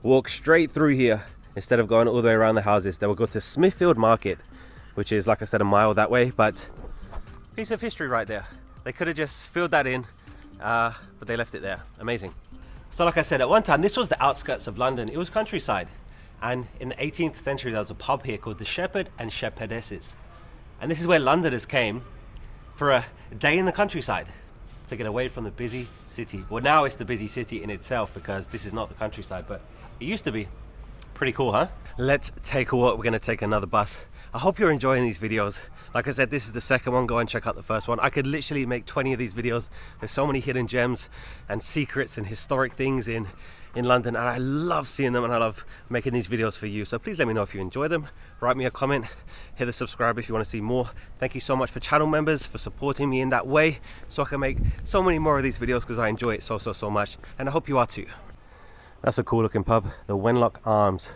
walk straight through here instead of going all the way around the houses. They would go to Smithfield Market, which is, like I said, a mile that way, but piece of history right there. They could have just filled that in, but they left it there. Amazing. So like I said, at one time this was the outskirts of London. It was countryside, and in the 18th century there was a pub here called the Shepherd and Shepherdesses, and this is where Londoners came for a day in the countryside to get away from the busy city. Well, now it's the busy city in itself because this is not the countryside, but it used to be. Pretty cool, huh? Let's take a walk. We're gonna take another bus. I hope you're enjoying these videos. Like I said, this is the second one. Go and check out the first one. I could literally make 20 of these videos. There's so many hidden gems and secrets and historic things in London, and I love seeing them, and I love making these videos for you. So please let me know if you enjoy them. Write me a comment, hit the subscribe if you want to see more. Thank you so much for channel members for supporting me in that way, so I can make so many more of these videos because I enjoy it so much, and I hope you are too. That's a cool looking pub, the Wenlock Arms.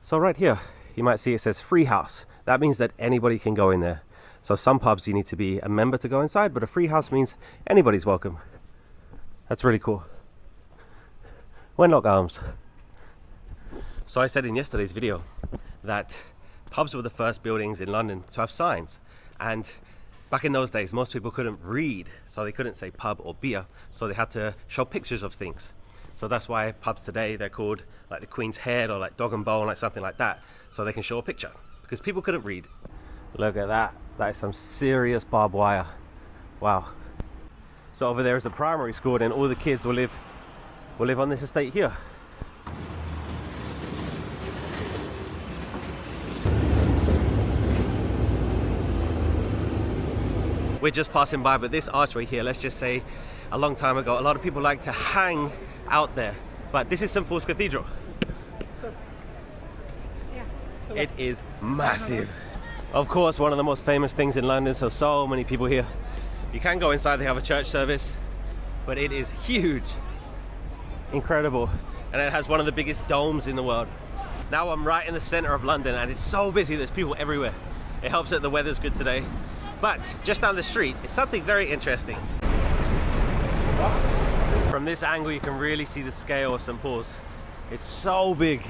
So right here, you might see it says free house. That means that anybody can go in there. So some pubs you need to be a member to go inside, but a free house means anybody's welcome. That's really cool. Wenlock Arms. So I said in yesterday's video that pubs were the first buildings in London to have signs, and back in those days most people couldn't read, so they couldn't say pub or beer, so they had to show pictures of things. So that's why pubs today, they're called like the Queen's Head or like Dog and Bone, like something like that, so they can show a picture, because people couldn't read. Look at that. That is some serious barbed wire. Wow. So over there is a primary school, and all the kids will live on this estate here. We're just passing by, but this archway here, let's just say a long time ago, a lot of people like to hang out there. But this is St. Paul's Cathedral. It is massive. Of course, one of the most famous things in London, so many people here. You can go inside, they have a church service, but it is huge. Incredible. And it has one of the biggest domes in the world. Now I'm right in the center of London, and it's so busy, there's people everywhere. It helps that the weather's good today. But just down the street is something very interesting. From this angle you can really see the scale of St. Paul's. It's so big.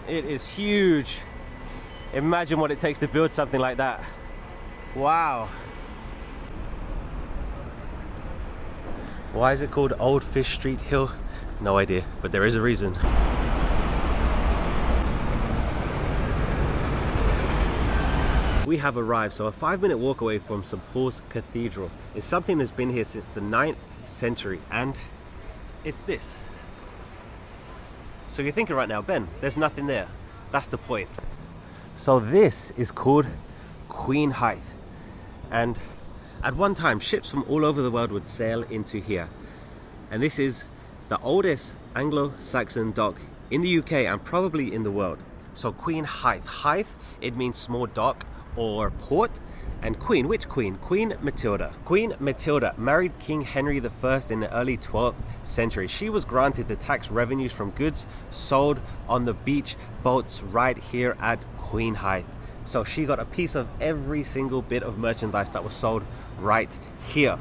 It is huge. Imagine what it takes to build something like that. Wow. Why is it called Old Fish Street Hill? No idea, but there is a reason. We have arrived, so a 5-minute walk away from St. Paul's Cathedral is something that's been here since the 9th century, and it's this. So you're thinking right now, Ben, there's nothing there. That's the point. So this is called Queenhithe, and at one time ships from all over the world would sail into here, and this is the oldest Anglo-Saxon dock in the UK and probably in the world. So Queenhithe, Hythe, it means small dock or port, and Queen, which Queen? Queen Matilda. Queen Matilda married King Henry I in the early 12th century. She was granted the tax revenues from goods sold on the beach boats right here at Queenhithe. So she got a piece of every single bit of merchandise that was sold right here.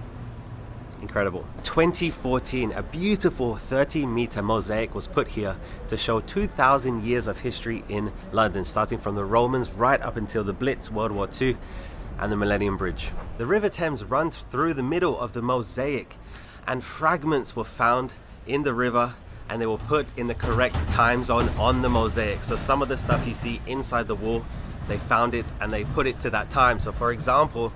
Incredible. 2014, a beautiful 30-meter mosaic was put here to show 2,000 years of history in London, starting from the Romans right up until the Blitz, World War II, and the Millennium Bridge. The River Thames runs through the middle of the mosaic, and fragments were found in the river, and they were put in the correct time zone on the mosaic. So some of the stuff you see inside the wall, they found it and they put it to that time. So for example,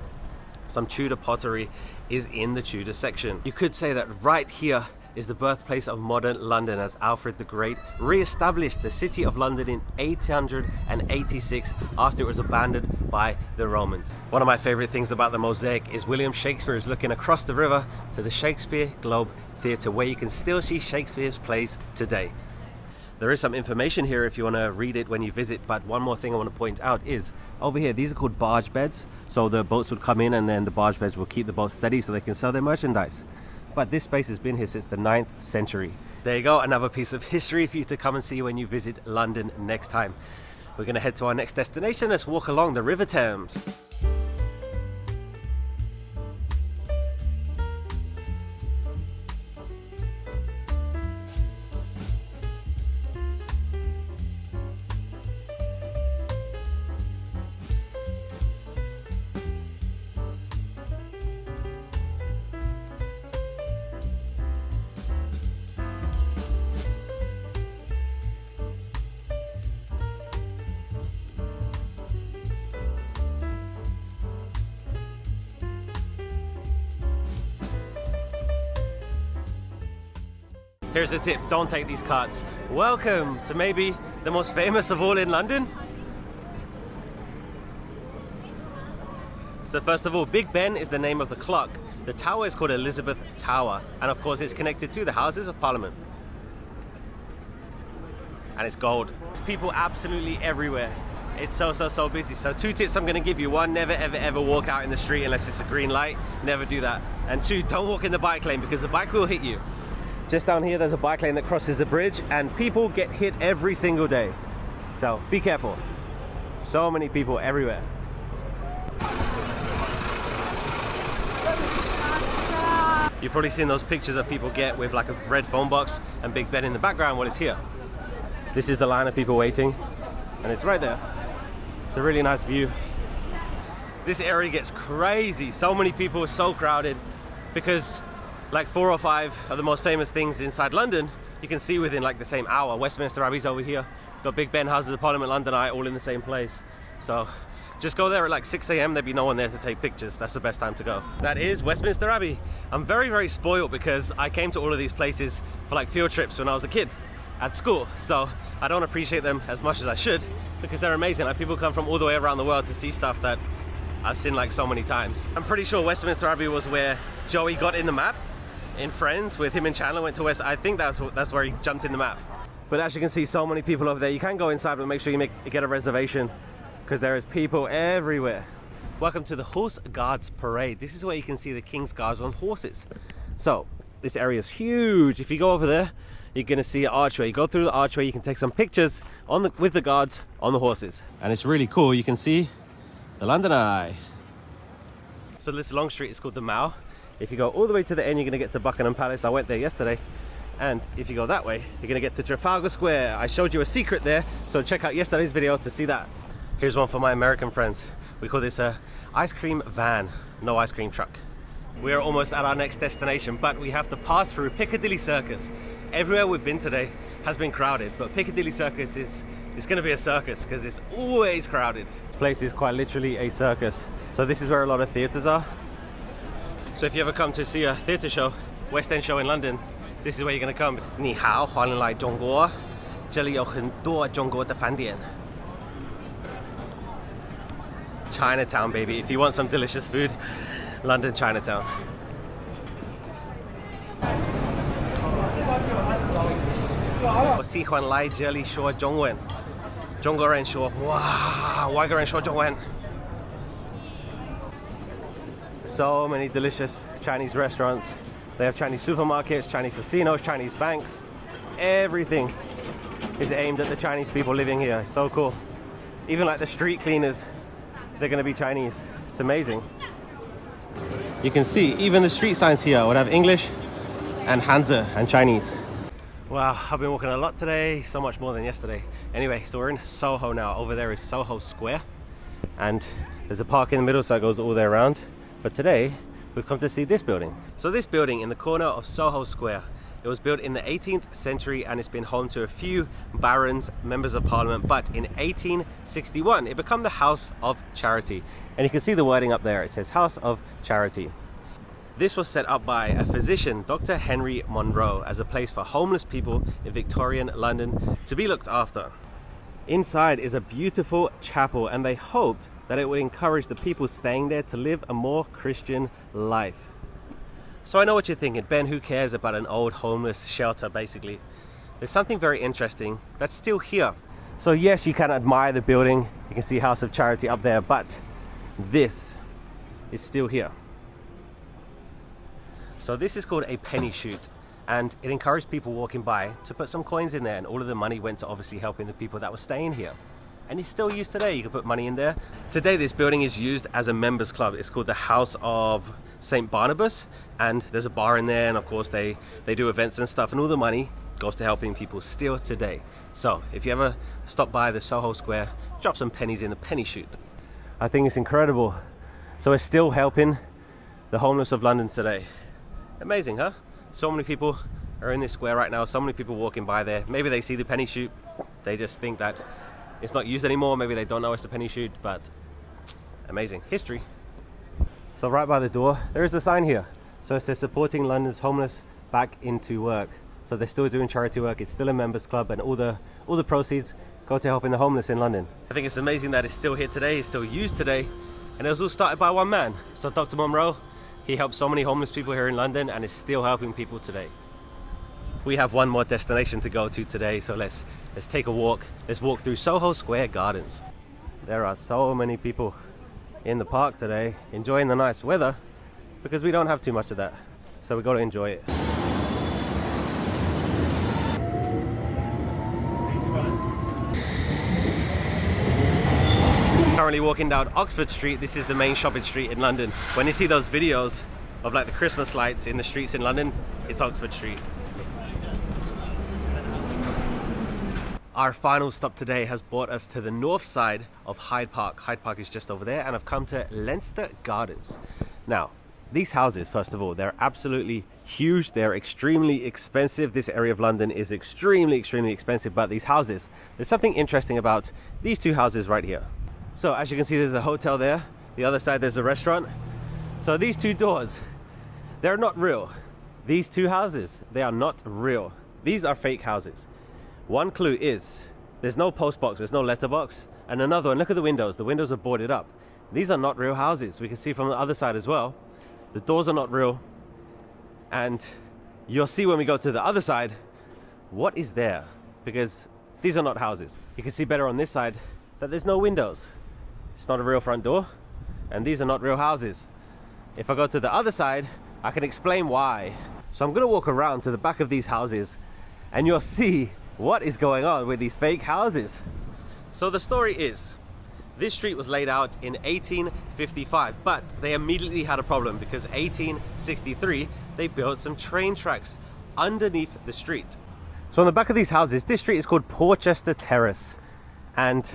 some Tudor pottery is in the Tudor section. You could say that right here is the birthplace of modern London, as Alfred the Great re-established the city of London in 886 after it was abandoned by the Romans. One of my favorite things about the mosaic is William Shakespeare is looking across the river to the Shakespeare Globe Theatre, where you can still see Shakespeare's plays today. There is some information here if you want to read it when you visit, but one more thing I want to point out is over here, these are called barge beds. So the boats would come in and then the barge beds will keep the boats steady so they can sell their merchandise. But this space has been here since the 9th century. There you go, another piece of history for you to come and see when you visit London next time. We're going to head to our next destination. Let's walk along the River Thames. Here's a tip, don't take these carts. Welcome to maybe the most famous of all in London. So first of all, Big Ben is the name of the clock. The tower is called Elizabeth Tower, and of course it's connected to the Houses of Parliament. And it's gold. There's people absolutely everywhere. It's so busy. So 2 tips I'm going to give you. 1, never ever walk out in the street unless it's a green light. Never do that. And 2, don't walk in the bike lane because the bike will hit you. Just down here there's a bike lane that crosses the bridge, and people get hit every single day. So be careful. So many people everywhere. You've probably seen those pictures of people get with like a red phone box and Big Ben in the background. Well, it's here. This is the line of people waiting, and it's right there. It's a really nice view. This area gets crazy. So many people are so crowded because like 4 or 5 of the most famous things inside London you can see within like the same hour. Westminster Abbey's over here. Got Big Ben, Houses of Parliament, London Eye, all in the same place. So just go there at like 6 a.m. There'd be no one there to take pictures. That's the best time to go. That is Westminster Abbey. I'm very, very spoiled because I came to all of these places for like field trips when I was a kid at school. So I don't appreciate them as much as I should because they're amazing. Like, people come from all the way around the world to see stuff that I've seen like so many times. I'm pretty sure Westminster Abbey was where Joey got in the map in Friends, with him and Chandler went to West. I think that's where he jumped in the map. But as you can see, so many people over there. You can go inside, but make sure you get a reservation because there is people everywhere. Welcome to the Horse Guards Parade. This is where you can see the King's Guards on horses. So this area is huge. If you go over there, you're going to see an archway. You go through the archway, you can take some pictures with the guards on the horses, and it's really cool. You can see the London Eye. So this long street is called the Mall. If you go all the way to the end, you're going to get to Buckingham Palace. I went there yesterday. And if you go that way, you're going to get to Trafalgar Square. I showed you a secret there, so check out yesterday's video to see that. Here's one for my American friends. We call this a ice cream van, no ice cream truck. We are almost at our next destination, but we have to pass through Piccadilly Circus. Everywhere we've been today has been crowded, but Piccadilly Circus is going to be a circus because it's always crowded. This place is quite literally a circus. So this is where a lot of theatres are. So if you ever come to see a theatre show, West End show in London, this is where you're going to come. 你好，欢迎来中国，这里有很多中国的饭店。Chinatown, baby. If you want some delicious food, London Chinatown. 我喜欢来这里说中文。中国人说哇，外国人说中文。So many delicious Chinese restaurants. They have Chinese supermarkets, Chinese casinos, Chinese banks. Everything is aimed at the Chinese people living here. It's so cool. Even like the street cleaners, they're going to be Chinese. It's amazing. You can see even the street signs here would have English and Hanzi and Chinese. Wow, I've been walking a lot today, so much more than yesterday. Anyway, so we're in Soho now. Over there is Soho Square, and there's a park in the middle, so it goes all the way around. But today we've come to see this building. So this building in the corner of Soho Square, it was built in the 18th century and it's been home to a few barons, members of parliament, but in 1861 it became the House of Charity. And you can see the wording up there, it says House of Charity. This was set up by a physician, Dr. Henry Monroe, as a place for homeless people in Victorian London to be looked after. Inside is a beautiful chapel, and they hoped that it would encourage the people staying there to live a more Christian life. So I know what you're thinking, Ben, who cares about an old homeless shelter, basically? There's something very interesting that's still here. So yes, you can admire the building, you can see House of Charity up there, but this is still here. So this is called a penny chute, and it encouraged people walking by to put some coins in there, and all of the money went to obviously helping the people that were staying here. And it's still used today. You can put money in there. Today this building is used as a members club. It's called the House of St. Barnabas, and there's a bar in there, and of course they do events and stuff, and all the money goes to helping people still today. So if you ever stop by the Soho Square, drop some pennies in the penny chute. I think it's incredible. So it's still helping the homeless of London today. Amazing, huh? So many people are in this square right now, so many people walking by there. Maybe they see the penny chute, they just think that it's not used anymore. Maybe they don't know it's a penny chute, but amazing history. So right by the door, there is a sign here. So it says supporting London's homeless back into work. So they're still doing charity work. It's still a members club, and all the proceeds go to helping the homeless in London. I think it's amazing that it's still here today, it's still used today, and it was all started by one man. So Dr. Monroe, he helped so many homeless people here in London, and is still helping people today. We have one more destination to go to today, so let's take a walk. Let's walk through Soho Square Gardens. There are so many people in the park today enjoying the nice weather because we don't have too much of that, so we got to enjoy it. Currently walking down Oxford Street. This is the main shopping street in London. When you see those videos of like the Christmas lights in the streets in London, it's Oxford Street. Our final stop today has brought us to the north side of Hyde Park. Hyde Park is just over there, and I've come to Leinster Gardens. Now, these houses, first of all, they're absolutely huge. They're extremely expensive. This area of London is extremely expensive, but these houses, there's something interesting about these two houses right here. So as you can see, there's a hotel there. The other side, there's a restaurant. So these two doors, they're not real. These two houses, they are not real. These are fake houses. One clue is there's no post box, there's no letterbox. And another one, look at the windows are boarded up. These are not real houses. We can see from the other side as well. The doors are not real. And you'll see when we go to the other side what is there, because these are not houses. You can see better on this side that there's no windows. It's not a real front door, and these are not real houses. If I go to the other side, I can explain why. So I'm gonna walk around to the back of these houses and you'll see what is going on with these fake houses. So the story is, this street was laid out in 1855, but they immediately had a problem because 1863, they built some train tracks underneath the street. So on the back of these houses, this street is called Porchester Terrace. And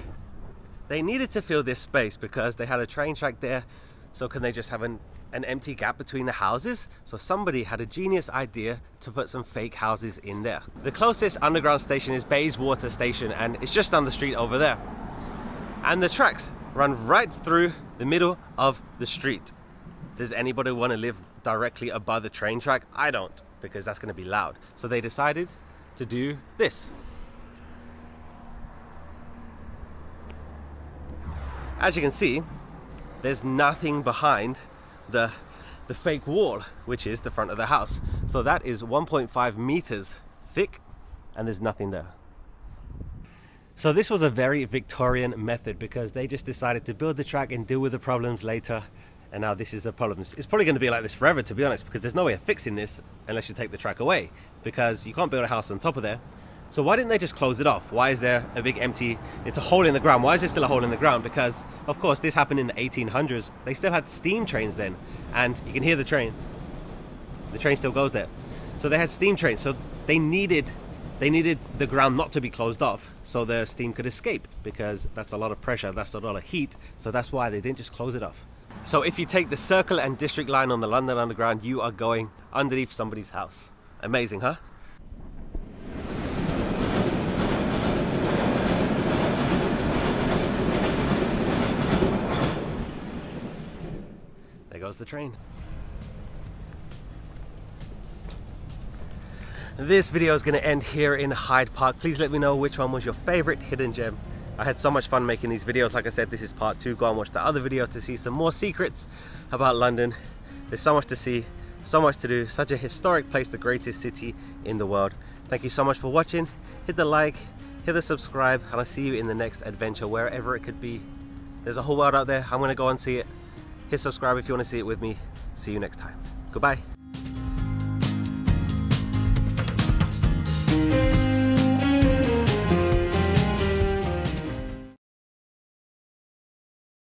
they needed to fill this space because they had a train track there. So can they just have an empty gap between the houses? So somebody had a genius idea to put some fake houses in there. The closest underground station is Bayswater Station, and it's just down the street over there. And the tracks run right through the middle of the street. Does anybody want to live directly above the train track? I don't, because that's going to be loud. So they decided to do this. As you can see, there's nothing behind the fake wall, which is the front of the house. So that is 1.5 meters thick, and there's nothing there. So this was a very Victorian method because they just decided to build the track and deal with the problems later. And now this is the problem. It's probably going to be like this forever, to be honest, because there's no way of fixing this unless you take the track away, because you can't build a house on top of there. So why didn't they just close it off? Why is there a big empty, it's a hole in the ground? Why is there still a hole in the ground? Because of course this happened in the 1800s. They still had steam trains then, and you can hear the train. The train still goes there. So they had steam trains, so they needed the ground not to be closed off so the steam could escape, because that's a lot of pressure, that's a lot of heat. So that's why they didn't just close it off. So if you take the Circle and District line on the London Underground, you are going underneath somebody's house. Amazing, huh? There goes the train. This video is going to end here in Hyde Park. Please let me know which one was your favorite hidden gem. I had so much fun making these videos. Like I said, this is part 2. Go and watch the other video to see some more secrets about London. There's so much to see, so much to do. Such a historic place, the greatest city in the world. Thank you so much for watching. Hit the like, hit the subscribe, and I'll see you in the next adventure, wherever it could be. There's a whole world out there. I'm going to go and see it. Hit subscribe if you want to see it with me. See you next time. Goodbye.